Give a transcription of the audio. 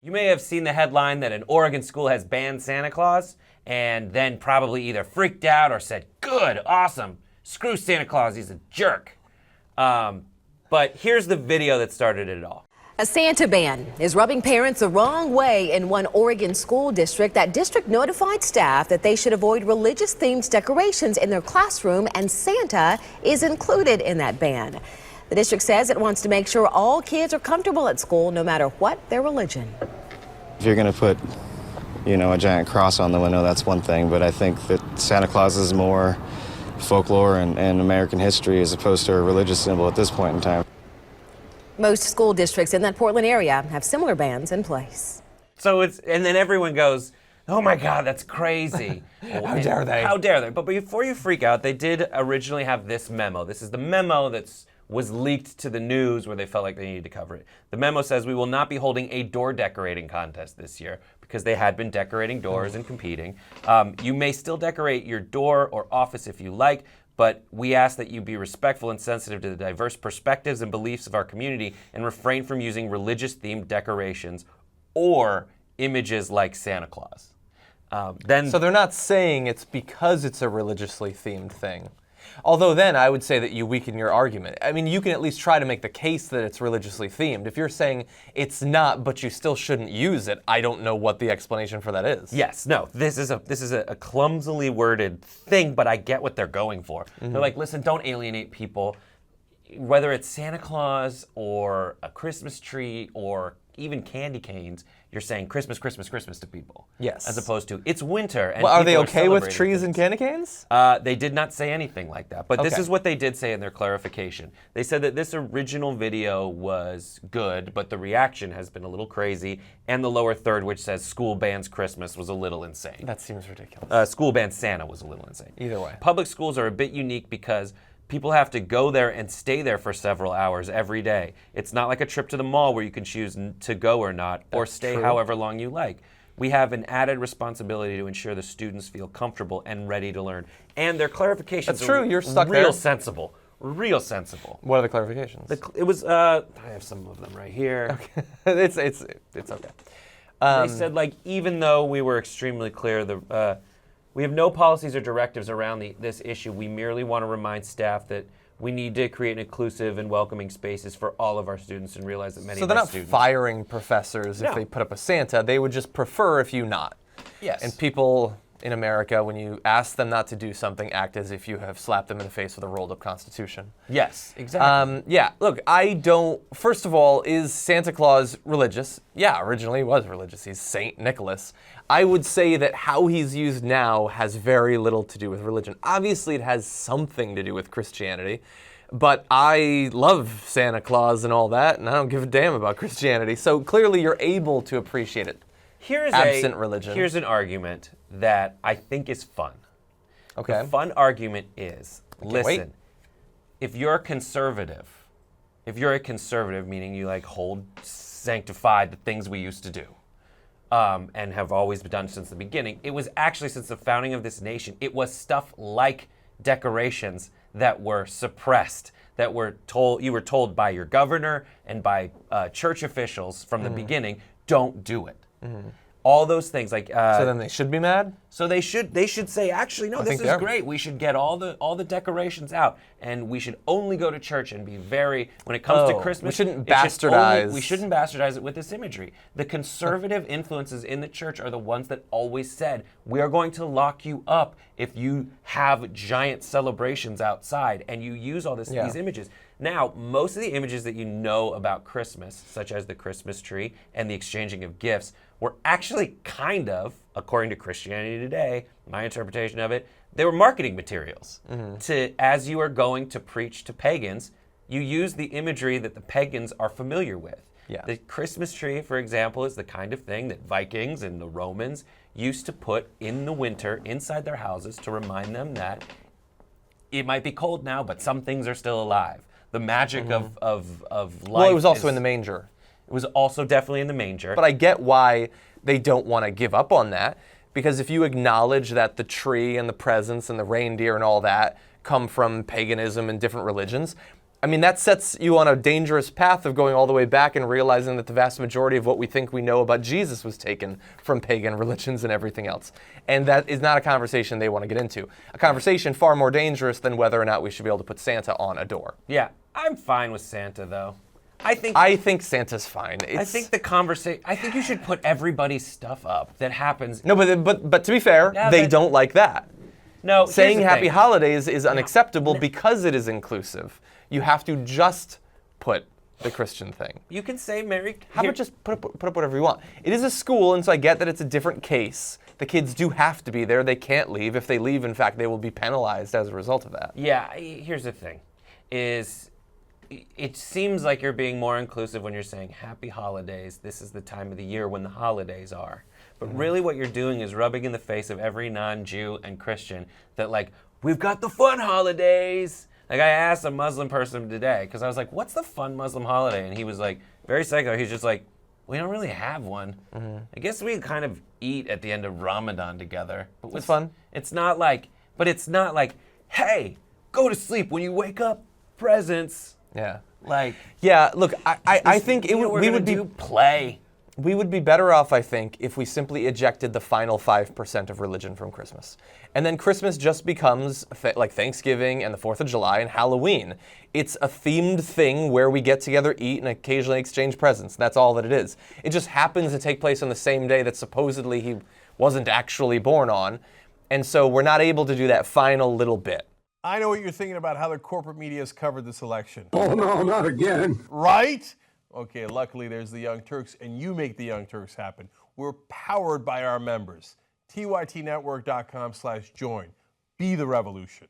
You may have seen the headline that an Oregon school has banned Santa Claus and then probably either freaked out or said, good, awesome, screw Santa Claus, he's a jerk. But here's the video that started it all. A Santa ban is rubbing parents the wrong way in one Oregon school district. That district notified staff that they should avoid religious-themed decorations in their classroom, and Santa is included in that ban. The district says it wants to make sure all kids are comfortable at school, no matter what their religion. If you're going to put, a giant cross on the window, that's one thing, but I think that Santa Claus is more folklore and American history as opposed to a religious symbol at this point in time. Most school districts in that Portland area have similar bans in place. And then everyone goes, oh my God, that's crazy. How dare they? How dare they? But before you freak out, they did originally have this memo. This is the memo that was leaked to the news where they felt like they needed to cover it. The memo says we will not be holding a door decorating contest this year because they had been decorating doors and competing. You may still decorate your door or office if you like, but we ask that you be respectful and sensitive to the diverse perspectives and beliefs of our community and refrain from using religious-themed decorations or images like Santa Claus. So they're not saying it's because it's a religiously themed thing. Although then I would say that you weaken your argument. I mean, you can at least try to make the case that it's religiously themed. If you're saying it's not, but you still shouldn't use it, I don't know what the explanation for that is. Yes, no, this is a clumsily worded thing, but I get what they're going for. Mm-hmm. They're like, listen, don't alienate people. Whether it's Santa Claus or a Christmas tree or even candy canes, you're saying Christmas, Christmas, Christmas to people. Yes. As opposed to, it's winter. And well, are they okay with celebrating trees things. And candy canes? They did not say anything like that. But this is what they did say in their clarification. They said that this original video was good, but the reaction has been a little crazy. And the lower third, which says school bans Christmas, was a little insane. That seems ridiculous. School bans Santa was a little insane. Either way. Public schools are a bit unique because people have to go there and stay there for several hours every day. It's not like a trip to the mall where you can choose to go or not, or stay however long you like. We have an added responsibility to ensure the students feel comfortable and ready to learn. And their clarifications That's true. You're stuck real there. sensible. Real sensible. What are the clarifications? It was, I have some of them right here. Okay. it's okay. They said, even though we were extremely clear, we have no policies or directives around this issue. We merely want to remind staff that we need to create inclusive and welcoming spaces for all of our students and realize that many of our students... So they're not firing professors if they put up a Santa. They would just prefer if you not. Yes. And people in America, when you ask them not to do something, act as if you have slapped them in the face with a rolled-up Constitution. Yes, exactly. Yeah, look, first of all, is Santa Claus religious? Yeah, originally he was religious. He's Saint Nicholas. I would say that how he's used now has very little to do with religion. Obviously, it has something to do with Christianity, but I love Santa Claus and all that, and I don't give a damn about Christianity. So clearly, you're able to appreciate it. Absent religion. Here's an argument that I think is fun. Okay. The fun argument is, listen, wait. if you're a conservative, meaning you hold sanctified the things we used to do, and have always been done since the beginning, it was actually since the founding of this nation, it was stuff like decorations that were suppressed, that you were told by your governor and by church officials from the beginning, don't do it. All those things so then they should be mad? So they should say, actually, no, this is great. We should get all the decorations out, and we should only go to church and be when it comes to Christmas, we shouldn't bastardize. We shouldn't bastardize it with this imagery. The conservative influences in the church are the ones that always said, we are going to lock you up if you have giant celebrations outside and you use all these images. Now, most of the images that you know about Christmas, such as the Christmas tree and the exchanging of gifts, were actually kind of, according to Christianity Today, my interpretation of it, they were marketing materials. As you are going to preach to pagans, you use the imagery that the pagans are familiar with. Yeah. The Christmas tree, for example, is the kind of thing that Vikings and the Romans used to put in the winter inside their houses to remind them that it might be cold now, but some things are still alive. The magic of life. Well, it was also in the manger. It was also definitely in the manger. But I get why they don't want to give up on that, because if you acknowledge that the tree and the presents and the reindeer and all that come from paganism and different religions, I mean, that sets you on a dangerous path of going all the way back and realizing that the vast majority of what we think we know about Jesus was taken from pagan religions and everything else. And that is not a conversation they want to get into. A conversation far more dangerous than whether or not we should be able to put Santa on a door. Yeah, I'm fine with Santa, though. I think Santa's fine. I think the conversation. I think you should put everybody's stuff up that happens. No, but to be fair, they don't like that. No, saying Happy Holidays is unacceptable because it is inclusive. You have to just put the Christian thing. You can say Merry. How about just put up whatever you want? It is a school, and so I get that it's a different case. The kids do have to be there. They can't leave. If they leave, in fact, they will be penalized as a result of that. Yeah, here's the thing, is it seems like you're being more inclusive when you're saying Happy Holidays. This is the time of the year when the holidays are. But really what you're doing is rubbing in the face of every non-Jew and Christian that, like, we've got the fun holidays. Like, I asked a Muslim person today, because I was like, what's the fun Muslim holiday? And he was like, very secular. He's just like, we don't really have one. I guess we kind of eat at the end of Ramadan together. But it's fun. It's not like, hey, go to sleep. When you wake up, presents. Yeah. Like. Yeah, look, I think we would be play. We would be better off, I think, if we simply ejected the final 5% of religion from Christmas. And then Christmas just becomes like Thanksgiving and the 4th of July and Halloween. It's a themed thing where we get together, eat, and occasionally exchange presents. That's all that it is. It just happens to take place on the same day that supposedly he wasn't actually born on. And so we're not able to do that final little bit. I know what you're thinking about how the corporate media has covered this election. Oh, no, not again. Right? Okay, luckily there's the Young Turks, and you make the Young Turks happen. We're powered by our members. tytnetwork.com/join. Be the revolution.